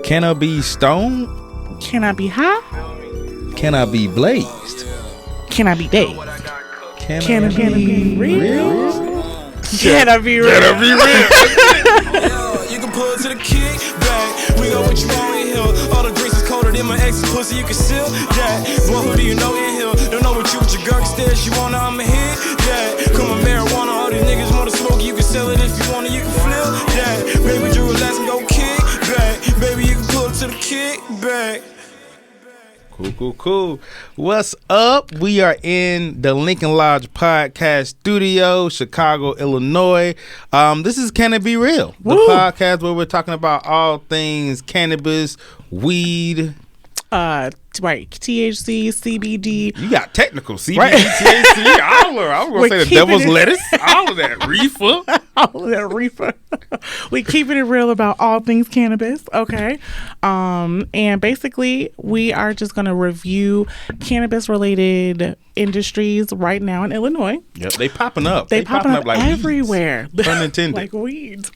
Can I be stoned? Can I be high? Can I be blazed? Can I be dazed? Can I be real? Can I be real? You can pull it to the kick back. We got what you want in here. All the drinks is colder than my ex's pussy. You can seal that. Boy, who do you know in here? Don't know what you with your girl instead. She wanna, I'ma hit that. Come on, marijuana. All these niggas wanna smoke. You can sell it if you wanna. You can flip that. Baby, you relax and go kick back. Baby, you can pull it to the kick back. Cool. What's up? We are in the Lincoln Lodge Podcast Studio, Chicago, Illinois. This is Can It Be Real? The podcast where we're talking about all things cannabis, weed. Right, THC, CBD. You got technical CBD, right. THC, all of it. I was going to say the devil's lettuce, all of that reefer. All of that reefer. We keeping it real about all things cannabis, okay? And basically, we are just going to review cannabis-related industries right now in Illinois. Yep, they popping up. They popping up like everywhere. Pun intended. Like weeds.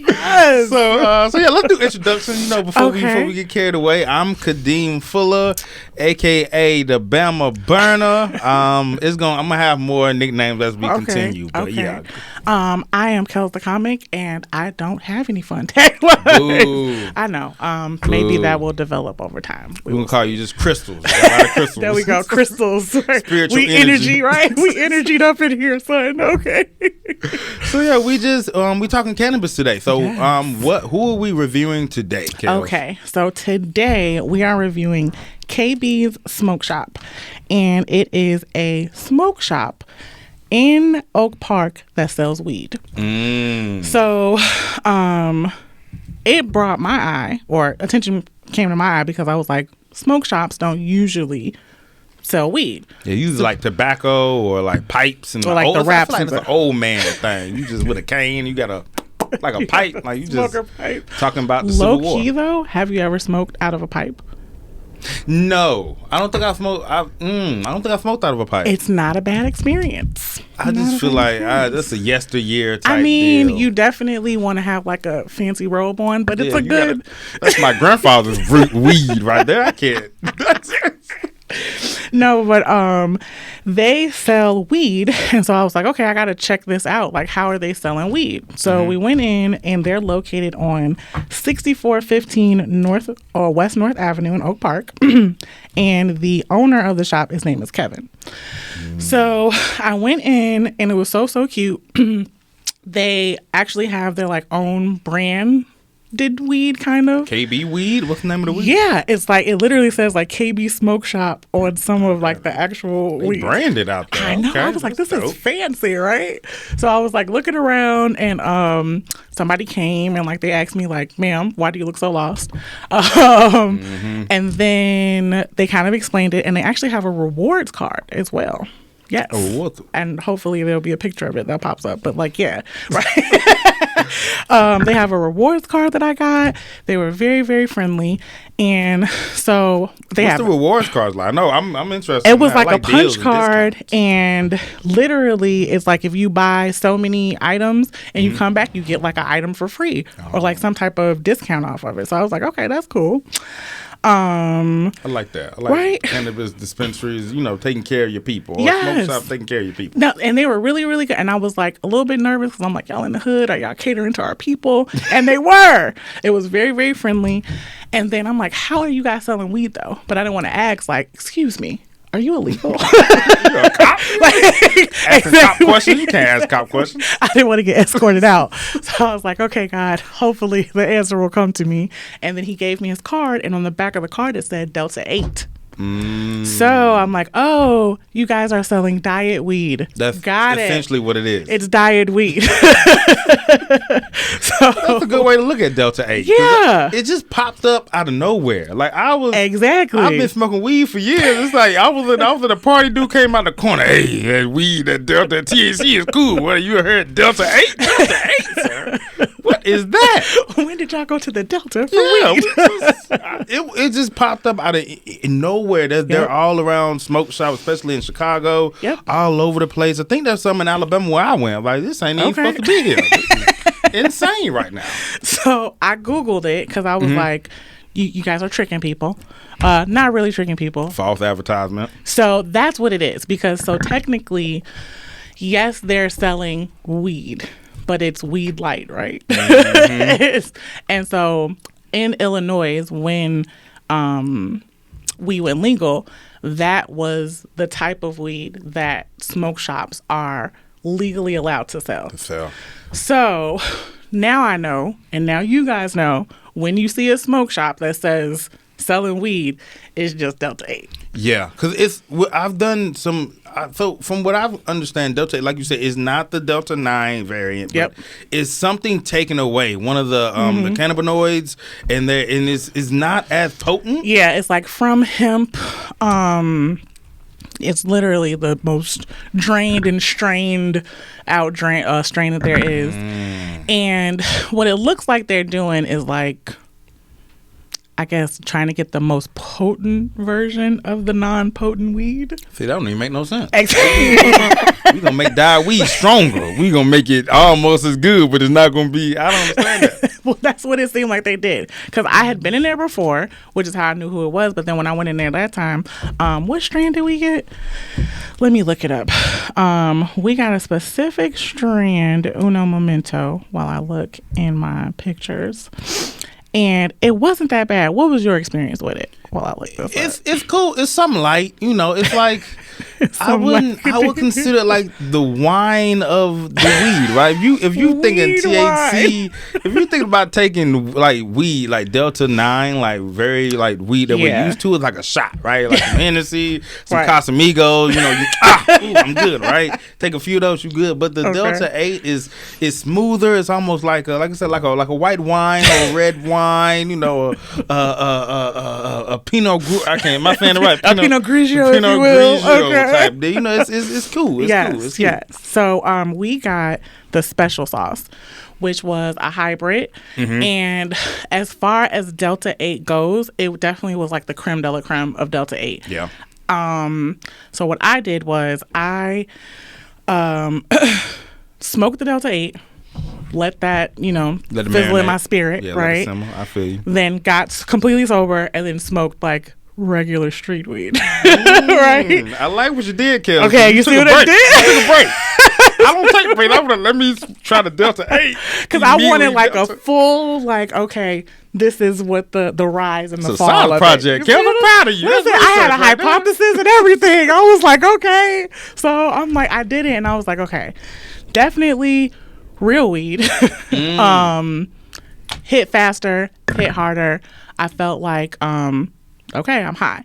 Yes. So yeah, let's do introductions. Before we get carried away, I'm Kadeem Fuller, aka the Bama Burner. I'm gonna have more nicknames as we continue. But yeah. I am Kells the Comic, and I don't have any fun taglines. I know. Maybe that will develop over time. We're gonna call you just Crystals. A lot of crystals. There we go, crystals. Spiritual we energy, right? We energied up in here, son. Okay. So yeah, we talking cannabis today. So who are we reviewing today, Kells? Okay, so today we are reviewing KB's Smoke Shop, and it is a smoke shop in Oak Park that sells weed. So it brought my eye, or attention came to my eye, because I was like, smoke shops don't usually sell weed. Yeah, use like tobacco or like pipes and or like the wraps. Like it's an old man thing. You just with a cane, you got a pipe, like you just pipe. Talking about the Civil War. Low key though, have you ever smoked out of a pipe? No, I don't think I smoked. I don't think I smoked out of a pipe. It's not a bad experience. I just feel like that's a yesteryear type deal. You definitely want to have like a fancy robe on, but it's that's my grandfather's weed right there. I can't. No, but they sell weed, and so I was like, okay, I gotta check this out. Like, how are they selling weed? So we went in, and they're located on 6415 West North Avenue in Oak Park, and the owner of the shop, his name is Kevin. So I went in, and it was so cute. They actually have their like own brand. Did weed kind of KB weed? What's the name of the weed? Yeah, it's like it literally says like KB Smoke Shop on some of like the actual weed. Branded out there. I know. Okay. I was like, this is fancy, right? So I was like looking around, and somebody came and like they asked me like, "Ma'am, why do you look so lost?" And then they kind of explained it, and they actually have a rewards card as well. Yes. And hopefully there'll be a picture of it that pops up. But like, yeah, right. They have a rewards card that I got. They were very, very friendly. And so What's the rewards cards like? No, I'm interested. It was like a punch card, and literally it's like if you buy so many items and you come back, you get like an item for free or like some type of discount off of it. So I was like, okay, that's cool. I like that. I like cannabis dispensaries, taking care of your people. Or smoke shop taking care of your people. No, and they were really, really good. And I was like a little bit nervous because I'm like, y'all in the hood, are y'all catering to our people? And they were. It was very, very friendly. And then I'm like, how are you guys selling weed though? But I didn't want to ask, like, excuse me, are you illegal? You're a cop? Asking cop questions? You can't ask cop questions. I didn't want to get escorted out. So I was like, okay, God, hopefully the answer will come to me. And then he gave me his card, and on the back of the card it said Delta 8. So I'm like, oh, you guys are selling diet weed. That's essentially what it is. It's diet weed. So that's a good way to look at Delta 8. Yeah. It just popped up out of nowhere. Like I've been smoking weed for years. It's like I was at a party, dude came out the corner. Hey, that weed, that Delta THC is cool. What, you heard Delta 8? Delta 8, sir. What is that? When did y'all go to the Delta for weed? It just popped up out of nowhere. They're all around smoke shops, especially in Chicago. All over the place. I think there's some in Alabama where I went. Like, this ain't even supposed to be here. insane right now. So I Googled it because I was like, you guys are tricking people. Not really tricking people. False advertisement. So that's what it is. Because so technically, yes, they're selling weed, but it's weed light, right? And so in Illinois, when we went legal, that was the type of weed that smoke shops are legally allowed to sell. So now I know, and now you guys know, when you see a smoke shop that says selling weed, it's just Delta 8. Yeah, because I've done some. So from what I understand, Delta 8, like you said, is not the Delta 9 variant. Yep, it's something taken away. One of the cannabinoids, and it's not as potent. Yeah, it's like from hemp. It's literally the most drained and strained out strain that there is. And what it looks like they're doing is like, I guess, trying to get the most potent version of the non-potent weed. See, that don't even make no sense. Exactly. We're going to make dye weed stronger. We're going to make it almost as good, but it's not going to be, I don't understand that. Well, that's what it seemed like they did. Because I had been in there before, which is how I knew who it was. But then when I went in there that time, what strain did we get? Let me look it up. We got a specific strand, Uno Momento, while I look in my pictures. And it wasn't that bad. What was your experience with it? While I look this up? It's cool. It's something light. It's like I would consider it like the wine of the weed, right? If you thinking THC, if you think about taking like weed, like Delta 9, like very like weed that we're used to, it's like a shot, right? Like some Hennessy, some Casamigos, I'm good, right? Take a few of those, you good. But the Delta 8 is smoother. It's almost like I said, like a white wine or a red wine, a Pinot Grigio. I can't. Am I saying it right? Pinot Grigio, if you will. Type. It's cool. It's cool. So we got the special sauce, which was a hybrid. And as far as Delta 8 goes, it definitely was like the creme de la creme of Delta 8. Yeah. So what I did was I smoked the Delta 8, let that, fizzle in my spirit, right? I feel you. Then got completely sober and then smoked like regular street weed. Right? I like what you did, Kells. Okay, you see what I did? I took a break. I don't take a break. I'm gonna let me try the Delta 8. Because I wanted like a full, like, okay, this is what the rise and the fall of project. Kells, I'm proud of you. Listen, I had a hypothesis and everything. I was like, okay. So I'm like, I did it, and I was like, okay, definitely real weed. Hit faster, hit harder. I felt like, okay, I'm high.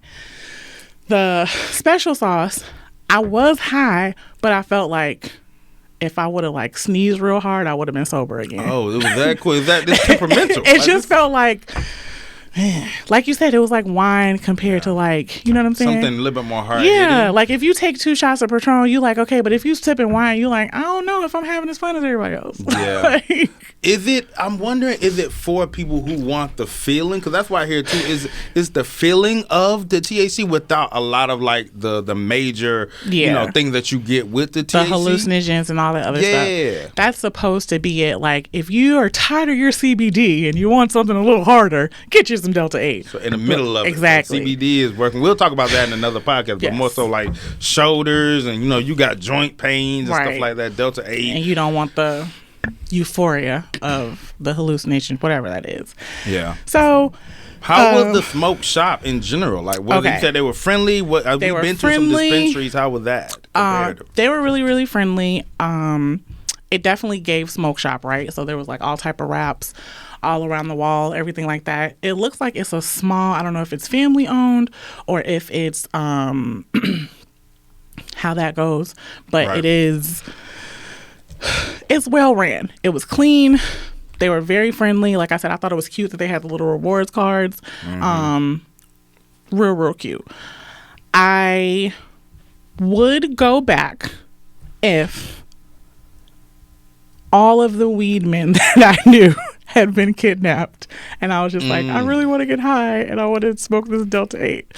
The special sauce, I was high, but I felt like if I would have like sneezed real hard, I would have been sober again. Oh, it was that quick. It's temperamental. It just felt like you said, it was like wine compared to like, you know what I'm saying? Something a little bit more hard. Yeah, like if you take 2 shots of Patron, you like, okay, but if you sipping wine, you like, I don't know if I'm having as fun as everybody else. Yeah. I'm wondering, is it for people who want the feeling? Because that's why I hear too, is the feeling of the THC without a lot of like the major, thing that you get with the THC? The hallucinogens and all that other stuff. That's supposed to be it. Like if you are tired of your CBD and you want something a little harder, get you some Delta 8. So in the middle of exactly. it, CBD is working. We'll talk about that in another podcast, but more so like shoulders and you got joint pains and stuff like that. Delta 8, and you don't want the euphoria of the hallucination, whatever that is. Yeah. So how was the smoke shop in general? Like, you said they were friendly. What we've been to some dispensaries. How was that? They were really, really friendly. It definitely gave smoke shop, right? So there was like all type of wraps all around the wall, everything like that. It looks like it's a small, I don't know if it's family owned or if it's how that goes, but it's well ran. It was clean. They were very friendly. Like I said, I thought it was cute that they had the little rewards cards. Real cute. I would go back if all of the weed men that I knew had been kidnapped and I was just like, I really want to get high and I want to smoke this Delta 8.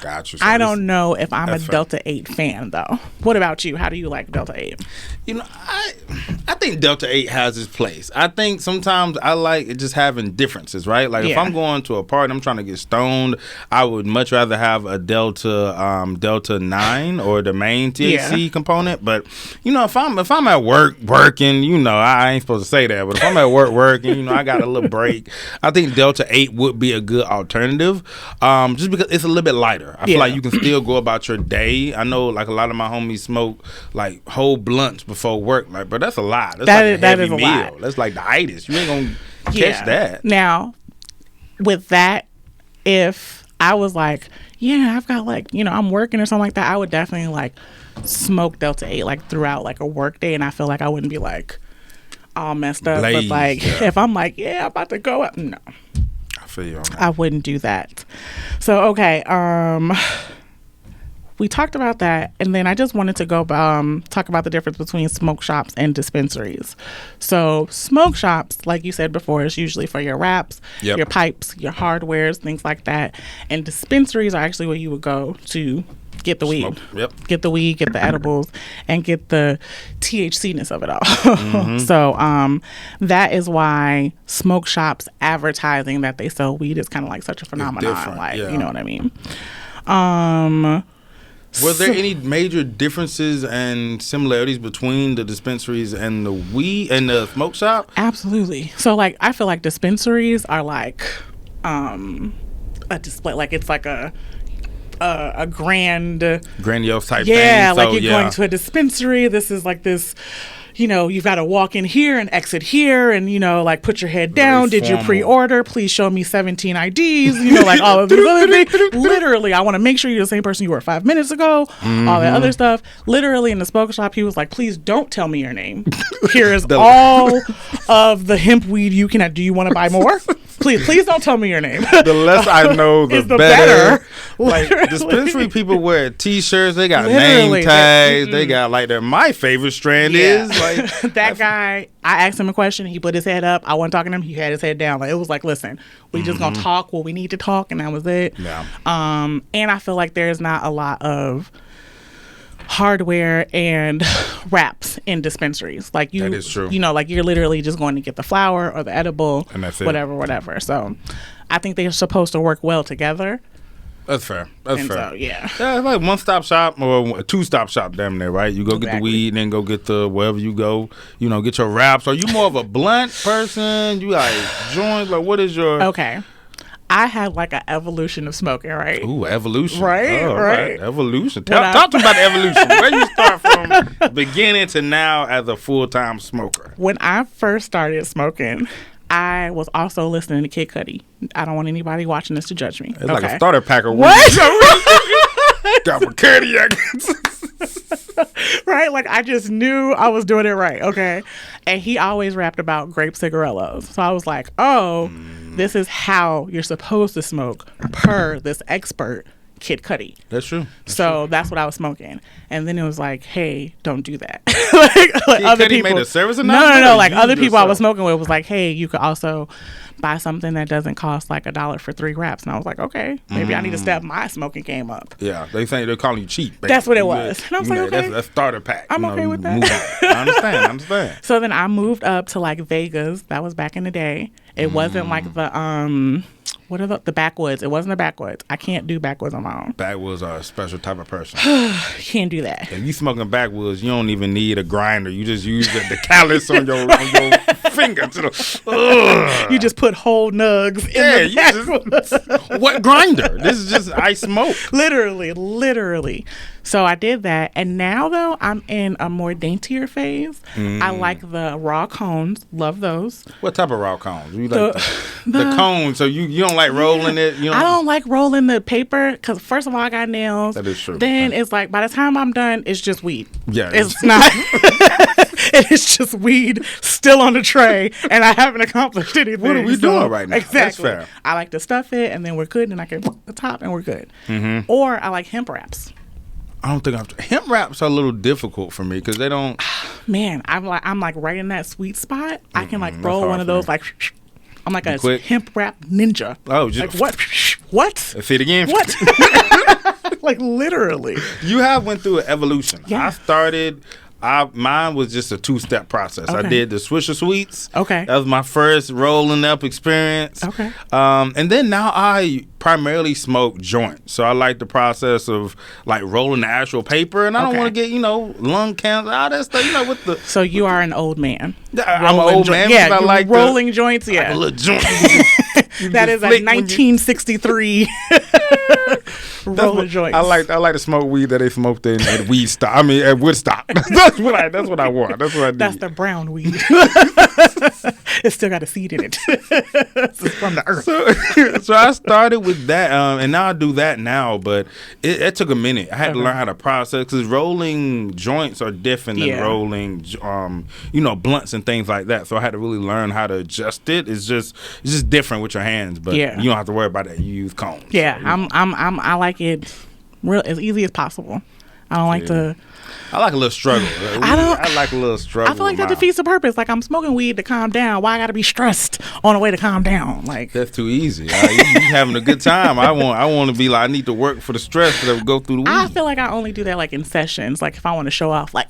Gotcha. So I don't know if I'm a Delta 8 fan, though. What about you? How do you like Delta 8? You know, I think Delta 8 has its place. I think sometimes I like it just having differences, right? Like if I'm going to a party, I'm trying to get stoned, I would much rather have a Delta 9 or the main THC component. But you know, if I'm at work working, you know, I ain't supposed to say that, but if I'm at work working, you know, I got a little break, I think Delta 8 would be a good alternative, just because it's a little bit lighter. I feel like you can still go about your day. I know, like, a lot of my homies smoke like whole blunts before work. Like, but that's a lot. That's like a heavy meal. Lot. That's like the itis. You ain't gonna catch that. Now, with that, if I was like, I've got like, you know, I'm working or something like that, I would definitely like smoke Delta 8 like throughout like a work day, and I feel like I wouldn't be like all messed up. But like if I'm like, I'm about to go up, no. On that. I wouldn't do that. So okay, we talked about that, and then I just wanted to go talk about the difference between smoke shops and dispensaries. So smoke shops, like you said before, is usually for your wraps, your pipes, your hardwares, things like that. And dispensaries are actually where you would go to get the weed. Get the weed, get the edibles, and get the THC-ness of it all. So that is why smoke shops advertising that they sell weed is kind of like such a phenomenon. Like, you know what I mean? Were there any major differences and similarities between the dispensaries and the weed and the smoke shop? Absolutely. So like I feel like dispensaries are like a display, like it's like a grandiose type thing. Yeah, like you're going to a dispensary. This is like this, you know, you've got to walk in here and exit here and, you know, like put your head down. Did you pre-order? Please show me 17 IDs, you know, like all of these other things. Literally, I want to make sure you're the same person you were 5 minutes ago, all that other stuff. Literally in the smoke shop, he was like, please don't tell me your name. Here is all of the hemp weed you can have. Do you want to buy more? Please don't tell me your name. The less I know, the better. Like dispensary people wear T-shirts. They got name tags. They got like my favorite strand is like that guy. I asked him a question. He put his head up. I wasn't talking to him. He had his head down. Like it was like, listen, we just gonna talk what we need to talk, and that was it. Yeah. And I feel like there's not a lot of hardware and wraps in dispensaries. Like that is true. You know, like you're literally just going to get the flower or the edible, and that's it. Whatever. So I think they're supposed to work well together. That's fair. That's fair. So, yeah, it's like one-stop shop or a two-stop shop, damn near, right? You go get the weed, and then go get the wherever you go. You know, get your wraps. Are you more of a blunt person? You like joints? Like, what is your? Okay. I had like an evolution of smoking, right? Ooh, evolution. Right. Evolution. Talk to me about the evolution. Where you start from beginning to now as a full-time smoker? When I first started smoking, I was also listening to Kid Cudi. I don't want anybody watching this to judge me. It's like a starter pack of weed. What? Got my cardiac. Right? Like I just knew I was doing it right. Okay. And he always rapped about grape cigarillos. So I was like, oh, this is how you're supposed to smoke per this expert, Kid Cudi. That's true. That's what I was smoking. And then it was like, hey, don't do that. like other people made a service announcement? No. Like other people I was smoking with was like, hey, you could also buy something that doesn't cost like $1 for 3 wraps. And I was like, okay, maybe I need to step my smoking game up. Yeah, they're calling you cheap. Basically. That's what it was. And I was like, okay. That's a starter pack. I'm okay with that. I understand. So then I moved up to like Vegas. That was back in the day. It wasn't like the what are the backwoods? It wasn't the backwoods. I can't do backwoods on my own. Backwoods are a special type of person. Can't do that. If you smoking backwoods, you don't even need a grinder. You just use the callus on your finger. You just put whole nugs in the backwoods. What grinder? This is just I smoke. Literally. So I did that, and now though I'm in a more daintier phase. I like the raw cones. Love those. What type of raw cones? You like the cones? So you don't like rolling it? I don't like rolling the paper because first of all I got nails. That is true. Then it's like by the time I'm done, it's just weed. Yeah, it's not. It's just weed still on the tray, and I haven't accomplished anything. What are we doing right now? Exactly. That's fair. I like to stuff it, and then we're good, and I can put the top, and we're good. Or I like hemp wraps. I don't think hemp wraps are a little difficult for me because they don't. Man, I'm like right in that sweet spot. I can like roll one of those like. I'm like a hemp wrap ninja. Oh, just like what? Say it again. What? Like literally. You have went through an evolution. Yeah. Mine was just a 2-step process. Okay. I did the Swisher Sweets. Okay. That was my first rolling up experience. Okay. And then now I primarily smoke joints. So I like the process of like rolling the actual paper, and I don't want to get, lung cancer, all that stuff, with the. So you are an old man. I'm an old man. Yeah, I like rolling joints. Yeah. like a little joint. That is a 1963 rolling joints. I like to smoke weed that they smoked at weed stock. I mean at Woodstock. That's what I want. That's what I need. That's the brown weed. It's still got a seed in it. It's from the earth. So I started with that, and now I do that now. But it took a minute. I had to learn how to process, because rolling joints are different than rolling, blunts and things like that. So I had to really learn how to adjust it. It's just different with your hands, but you don't have to worry about that. You use cones. Yeah, so, I like it real as easy as possible. I don't like to. I like a little struggle. I like a little struggle. I feel like that defeats the purpose. Like, I'm smoking weed to calm down. Why I gotta be stressed on the way to calm down? Like, that's too easy. You having a good time. I want to be like, I need to work for the stress that go through the weed. I feel like I only do that like in sessions. Like if I want to show off, like.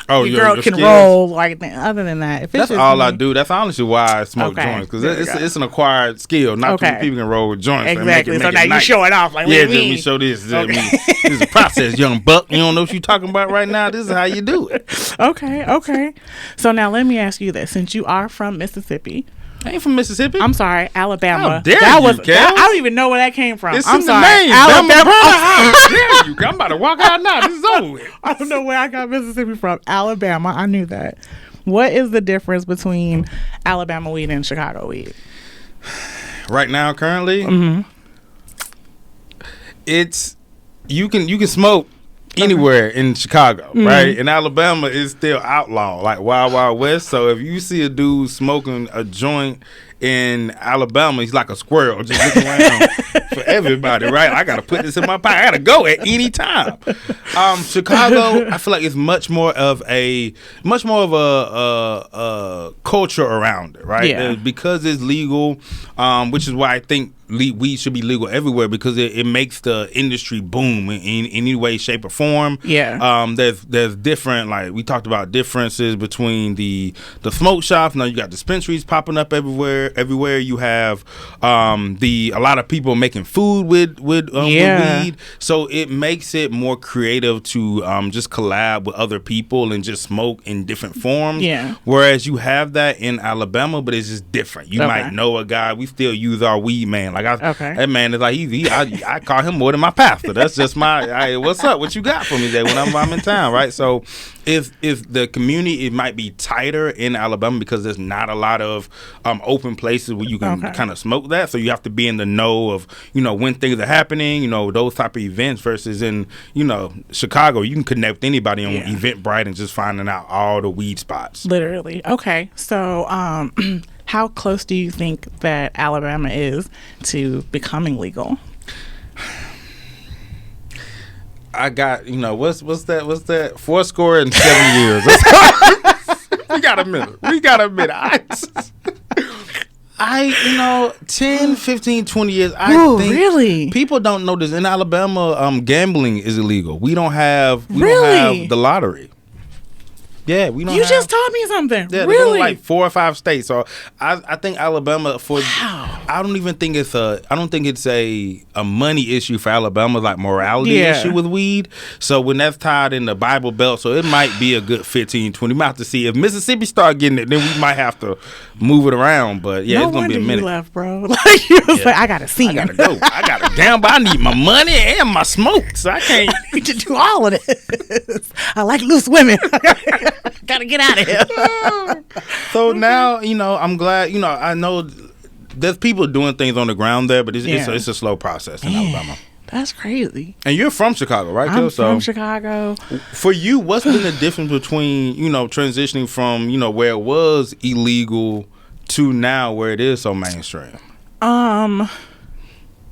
Your girl can skills. Roll like other than that. If that's all I do. That's honestly why I smoke joints, because it's an acquired skill. Not too many people can roll with joints. Exactly. So now you show it off. Like, let me show this. This is a process, young buck. You don't know what you're talking about right now. This is how you do it. Okay. So now let me ask you this: since you are from Mississippi. I ain't from Mississippi. I'm sorry, Alabama. How dare you, Kells? I don't even know where that came from. It's I'm in sorry, the name. Alabama. How dare you? I'm about to walk out now. This is over with. I don't know where I got Mississippi from. Alabama. I knew that. What is the difference between Alabama weed and Chicago weed? Right now, currently, Mm-hmm. you can smoke anywhere in Chicago, right? In Alabama, it's still outlawed, like Wild Wild West. So if you see a dude smoking a joint in Alabama, he's like a squirrel, just looking around for everybody, right? I gotta put this in my pocket. I gotta go at any time. Chicago, I feel like it's much more of a culture around it, right? Yeah. Because it's legal, which is why I think weed should be legal everywhere, because it makes the industry boom in any way, shape, or form. Yeah. There's different, like we talked about, differences between the smoke shops. Now you got dispensaries popping up everywhere. You have a lot of people making food with weed. So it makes it more creative to just collab with other people and just smoke in different forms. Yeah. Whereas you have that in Alabama, but it's just different. You might know a guy. We still use our weed man. Like that man is like I call him more than my pastor. That's just my what's up? What you got for me today when I'm in town, right? So if the community, it might be tighter in Alabama because there's not a lot of open places where you can kind of smoke that. So you have to be in the know of when things are happening, those type of events, versus in Chicago, you can connect with anybody on Eventbrite and just finding out all the weed spots. Literally. Okay. So how close do you think that Alabama is to becoming legal? I got, what's that? 4.7 years. We got a minute. I 10, 15, 20 years. I think really? People don't know this. In Alabama, gambling is illegal. We don't have the lottery. Yeah, we don't. You just taught me something. Yeah, really? Like 4 or 5 states. So I think Alabama I don't think it's a money issue for Alabama, like morality issue with weed. So when that's tied in the Bible Belt, so it might be a good 15, 20. We might have to see if Mississippi start getting it, then we might have to move it around. But yeah, it's gonna be a minute. You left, bro. Like you was like, I gotta see. I gotta go. I gotta down, but I need my money and my smokes. I can't to do all of this. I like loose women. Gotta get out of here. So now, I'm glad, I know there's people doing things on the ground there, but it's a slow process in Alabama. That's crazy. And you're from Chicago, right? I'm from Chicago. For you, what's been the difference between, transitioning from, where it was illegal to now where it is so mainstream?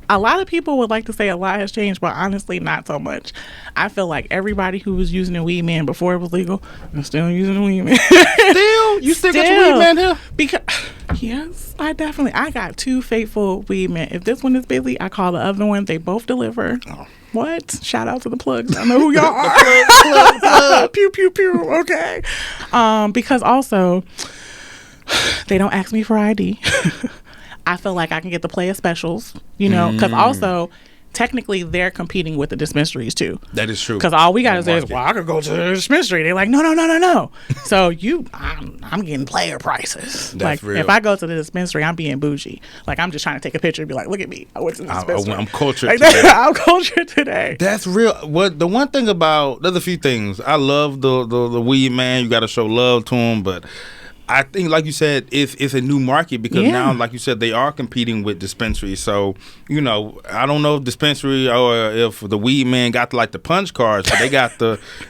A lot of people would like to say a lot has changed, but honestly, not so much. I feel like everybody who was using the weed man before it was legal is still using the weed man. You still got your weed man here? Because Yes, I got 2 faithful weed men. If this one is busy, I call the other one. They both deliver. Oh. What? Shout out to the plugs. I know who y'all are. Plug. Pew, pew, pew. Okay. Because also, they don't ask me for ID. I feel like I can get the player specials, because also, technically, they're competing with the dispensaries too. That is true. Because all we got to say is, well, I could go to the dispensary. They're like, no. So I'm getting player prices. That's real. If I go to the dispensary, I'm being bougie. Like, I'm just trying to take a picture and be like, look at me. I went to the dispensary. I'm cultured today. I'm cultured today. That's real. The one thing about, there's a few things. I love the weed man. You got to show love to him, but I think, like you said, it's a new market because now, like you said, they are competing with dispensaries. So, I don't know if dispensary or if the weed man got the punch cards, but they got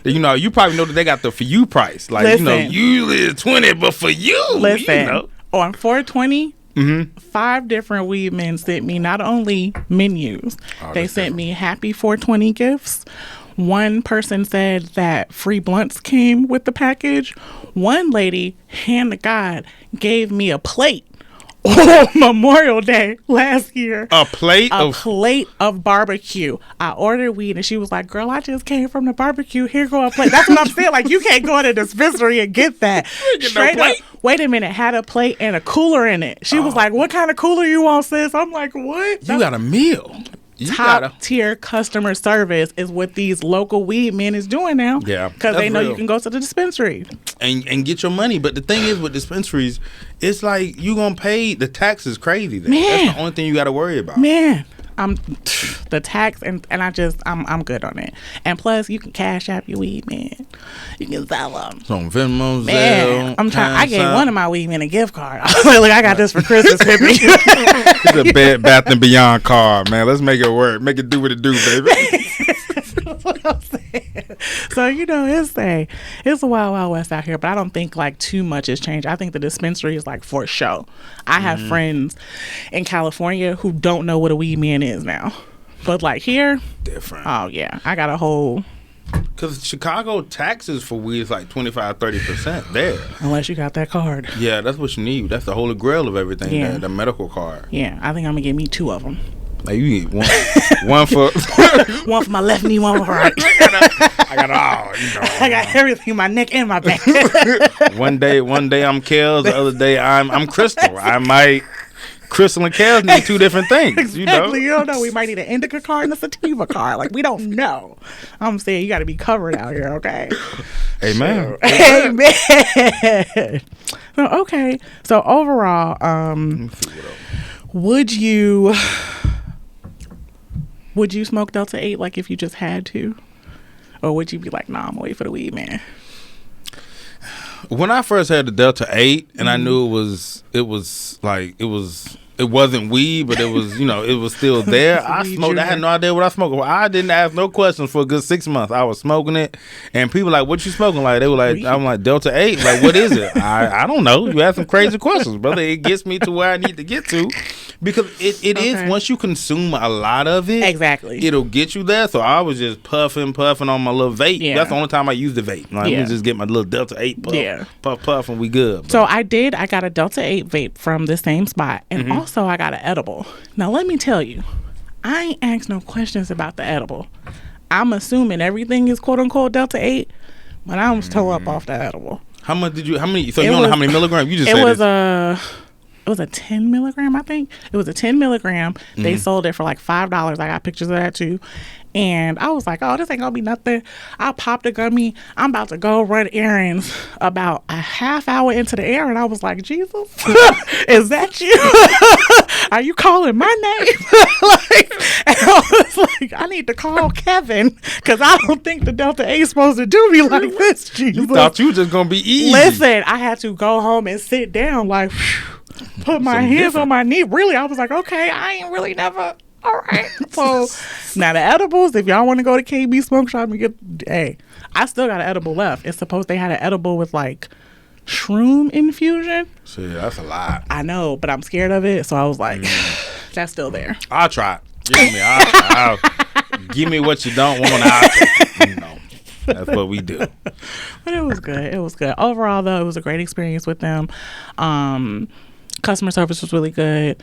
you probably know that they got the for you price. Like, listen, usually it's 20, but for you, listen, on 420, 5 different weed men sent me not only menus, they sent me happy 420 gifts. One person said that free blunts came with the package. One lady, hand to God, gave me a plate on Memorial Day last year. A plate of barbecue. I ordered weed and she was like, girl, I just came from the barbecue. Here go a plate. That's what I'm saying. Like, you can't go to the dispensary and get that. Straight up. Wait a minute. Had a plate and a cooler in it. She was like, what kind of cooler you want, sis? I'm like, what? You got a meal. Top tier customer service is what these local weed men is doing now. Yeah, because they know you can go to the dispensary and get your money. But the thing is, with dispensaries, it's like you gonna pay the taxes crazy. Then. That's the only thing you got to worry about. Man, I'm the tax and I'm good on it. And plus, you can cash out your weed man. You can sell them. Some Venmo, man, I'm trying. I gave one of my weed men a gift card. I was like, look, I got this for Christmas, Pippi. It's a Bed Bath and Beyond card, man. Let's make it work. Make it do what it do, baby. That's what I'm saying. So it's a wild west out here, but I don't think too much has changed. I think the dispensary is for show. I have friends in California who don't know what a weed man is now, but here, different. Oh yeah, I got a whole. Because Chicago taxes for weed is 25-30% there. Unless you got that card. Yeah, that's what you need. That's the holy grail of everything. Yeah. The medical card. Yeah, I think I'm gonna get me 2 of them. Like you need one for one for my left knee, one for right. I got all. I got everything, my neck and my back. one day I'm Kells, the other day I'm Crystal. I might. Crystal and Kells need 2 different things. Exactly. You don't know. We might need an indica card and a sativa card. We don't know. I'm saying you got to be covered out here, okay? Amen. Amen. Okay. So overall, would you smoke Delta 8 if you just had to? Or would you be like, nah, I'm gonna wait for the weed, man? When I first had the Delta 8 and I knew it wasn't weed, but it was, it was still there. I smoked. I had no idea what I smoked. I didn't ask no questions for a good 6 months. I was smoking it, and people like, "What you smoking?" They were like, "I'm like Delta 8." Like, what is it? I don't know. You ask some crazy questions, brother. It gets me to where I need to get to, because it is once you consume a lot of it, exactly, it'll get you there. So I was just puffing on my little vape. Yeah. That's the only time I use the vape. Let me just get my little Delta 8 puff, and we good. Bro. So I got a Delta 8 vape from the same spot, and also I got an edible. Now let me tell you, I ain't asked no questions about the edible. I'm assuming everything is quote unquote Delta 8, but I was toe up off the edible. How much did you? How many? So you don't know how many milligrams? You just said it was a 10 milligram, I think. It was a 10 milligram. They sold it for $5. I got pictures of that too. And I was like, oh, this ain't gonna be nothing. I popped a gummy. I'm about to go run errands. About a half hour into the errand, I was like, Jesus, is that you? Are you calling my name? And I was like, I need to call Kevin, because I don't think the Delta 8 is supposed to do me like this, Jesus. You thought you were just gonna be easy. Listen, I had to go home and sit down, put my hands on my knee. Really, I was like, okay, I ain't really never. All right. So now the edibles, if y'all want to go to KB Smoke Shop and get, I still got an edible left. It's supposed they had an edible with shroom infusion. Shit, that's a lot. I know, but I'm scared of it. So I was like, that's still there. I'll try it. Give me what you don't want. I'll take it. That's what we do. But it was good. Overall, though, it was a great experience with them. Customer service was really good.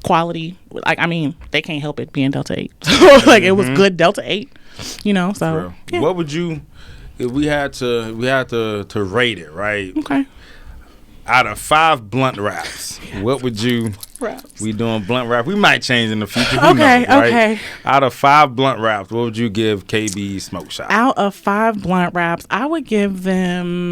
Quality, like, I mean, they can't help it being Delta 8. So, like, it was good Delta 8, you know, so. Yeah. What would you, if we had to rate it, right? Okay. Out of 5 blunt wraps, what would you, we doing blunt wrap? We might change in the future. Who knows, right? Okay. Out of 5 blunt wraps, what would you give KB Smoke Shop? Out of 5 blunt wraps, I would give them.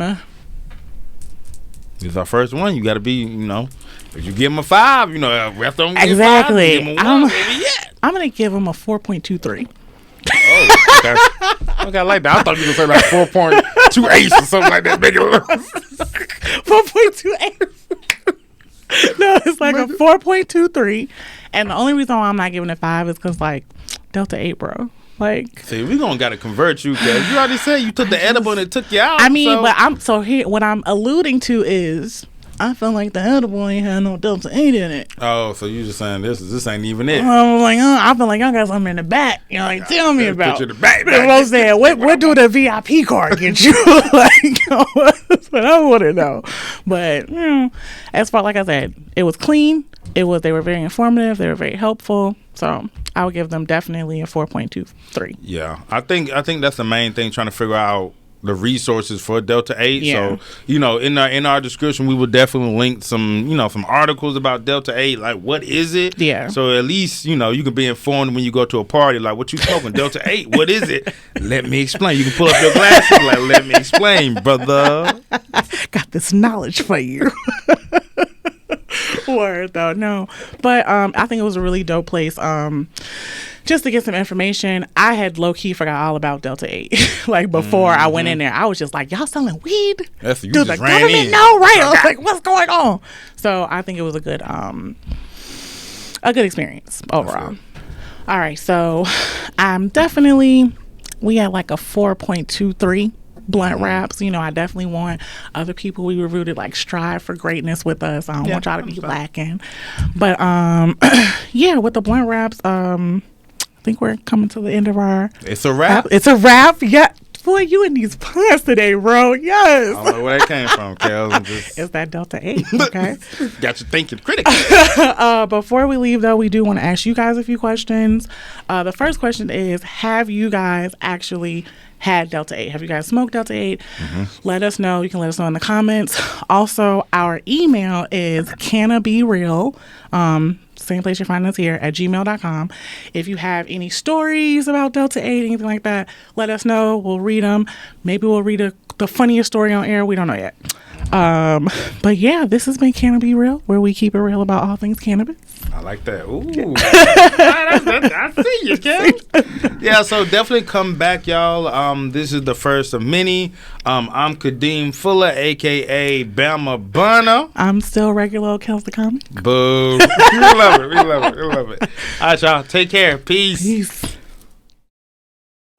This is our first one. You got to be, you know, if you give them a 5, you know, after them exactly. Give them a 1, I'm going to give them a 4.23. Oh, okay. Okay, I like that. I thought you were going to say like 4.28 or something like that. Make it 4.28. No, it's like a 4.23. And the only reason why I'm not giving it 5 is because, like, Delta 8, bro. Like, see, we gonna gotta convert you because you already said you took the edible and it took you out. I mean, but here. What I'm alluding to is, I feel like the edible ain't had no Delta 8 in it. Oh, so you just saying this ain't even it? I'm like, I feel like y'all got something in the back. You know, like, tell me about. Put you in the back. You know what I'm saying? What do the VIP card get you? Like, you know, that's what I want to know. But you know, as far, like I said, it was clean. They were very informative. They were very helpful. So I would give them definitely a 4.23. Yeah, I think that's the main thing, trying to figure out the resources for Delta 8. Yeah. So, you know, in our description, we will definitely link some articles about Delta 8, like what is it? Yeah. So at least, you know, you can be informed when you go to a party, like, what you smoking? Delta 8, what is it? Let me explain. You can pull up your glasses, like, let me explain, brother. Got this knowledge for you. Word though, no. But I think it was a really dope place. Just to get some information, I had low-key forgot all about Delta 8. Like, before I went in there, I was just like, y'all selling weed? That's you. Do the government know, right? I was like, what's going on? So I think it was a good experience overall. All right, so we had like a 4.23 blunt wraps. You know, I definitely want other people we recruited, like, strive for greatness with us. I don't want y'all to be lacking. But yeah, with the blunt wraps, I think we're coming to the end of our. It's a wrap. It's a wrap. Yeah. Boy, you in these puns today, bro. Yes. I don't know where that came from, Kells. It's that Delta 8, okay? Got you thinking critically. Before we leave, though, we do want to ask you guys a few questions. The first question is, have you guys actually had Delta 8? Have you guys smoked Delta 8? Let us know. You can let us know in the comments. Also, our email is cannabereal, same place you find us here, at gmail.com. If you have any stories about Delta 8, anything like that, let us know. We'll read them. Maybe we'll read the funniest story on air. We don't know yet. But yeah, this has been Canna Be Real, where we keep it real about all things cannabis. I like that. Ooh. I see you, Ken. Yeah, so definitely come back, y'all. This is the first of many. I'm Kadeem Fuller, a.k.a. Bama Burner. I'm still regular old Kells the Comic. Boo. We love it. We love it. We love it. All right, y'all. Take care. Peace. Peace.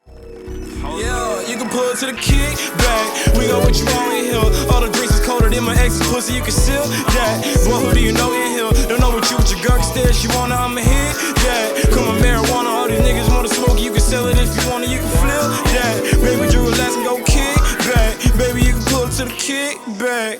Yeah, you can pull to the kick back. We got what you want in here. All the drinks is colder than my ex's pussy. You can seal that. Boy, who do you know in here? Don't know what you with your girl stash. You wanna, I'm a hit. Yeah, come on, marijuana. All these niggas wanna smoke. You can sell it if you wanna. You can flip. Yeah, baby, you relax and go kick back. Baby, you can pull to the kick back.